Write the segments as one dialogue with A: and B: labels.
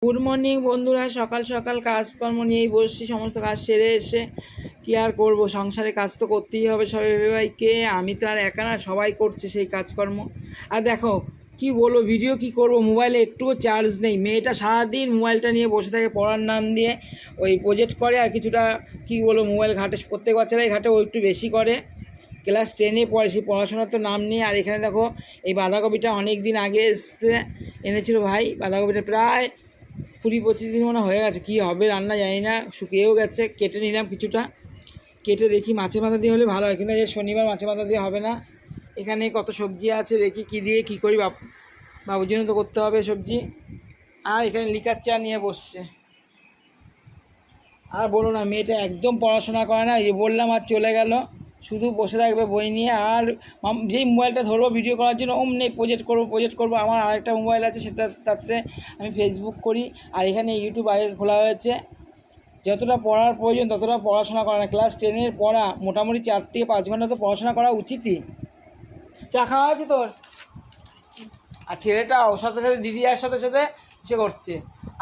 A: Good morning বন্ধুরা, সকাল সকাল কাজকর্ম নিয়েই বসছি। সমস্ত কাজ সেরে এসে কী আর করবো, সংসারে কাজ তো করতেই হবে সবাইকে। আমি তো আর একা না, সবাই করছে সেই কাজকর্ম। আর দেখো কি বলবো, ভিডিও কি করব, মোবাইলে একটুও চার্জ নেই। মেয়েটা সারাদিন মোবাইলটা নিয়ে বসে থাকে, পড়ার নাম দিয়ে ওই প্রজেক্ট করে আর কিছুটা কি বলবো মোবাইল ঘাটে। প্রত্যেক বাচ্চারাই ঘাটে, ও একটু বেশি করে। ক্লাস 10-এ পড়ে, সেই পড়াশোনার তো নাম নেই। আর এখানে দেখো এই বাঁধাকপিটা অনেক দিন আগে এনেছিল ভাই। বাঁধাকপিটা প্রায় 20-25 দিন মনে হয়ে গেছে। কী হবে রান্না জানি না, শুকিয়েও গেছে। কেটে নিলাম কিছুটা, কেটে দেখি মাছের মাথা দিয়ে হলে ভালো হয়, কিন্তু এই শনিবার মাছের মাথা দিয়ে হবে না। এখানে কত সবজি আছে, দেখি কী দিয়ে কী করি। বাবুর জন্য তো করতে হবে সবজি। আর এখানে লিকার চা নিয়ে বসছে। আর বলো না, মেয়েটা একদম পড়াশোনা করে না। এই বললাম আর চলে গেল, শুধু বসে থাকবে বই নিয়ে। আর যেই মোবাইলটা ধরবো ভিডিও করার জন্য, নেই প্রজেক্ট করবো। আমার আরেকটা মোবাইল আছে, তাতে আমি ফেসবুক করি। আর এখানে ইউটিউব আগে খোলা হয়েছে। যতটা পড়ার প্রয়োজন ততটা পড়াশোনা করে না। ক্লাস 10-এর পড়া মোটামুটি 4 থেকে 5 ঘন্টা তো পড়াশোনা করা উচিতই। চা খাওয়া আছে তোর? আর ছেলেটা ওর সাথে সাথে দিদি আর সাথে সাথে সে করছে।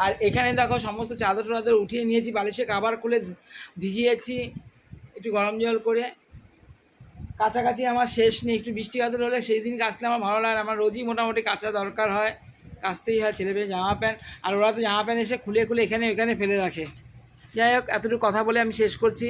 A: আর এখানে দেখো সমস্ত চাদর টাদর উঠিয়ে নিয়েছি, বালিশে কাবার খুলে ভিজিয়েছি একটু গরম জল করে। কাছাকাছি আমার শেষ নেই। একটু বৃষ্টি বাদল হলে সেই দিন কাচলে আমার ভালো লাগে। আমার রোজই মোটামুটি কাচা দরকার হয়, কাচতেই হয় ছেলে মেয়ে জামা প্যান্ট। আর ওরা তো জামা প্যান্ট এসে খুলে এখানে ওইখানে ফেলে রাখে। যাই হোক, এতটুকু কথা বলে আমি শেষ করছি।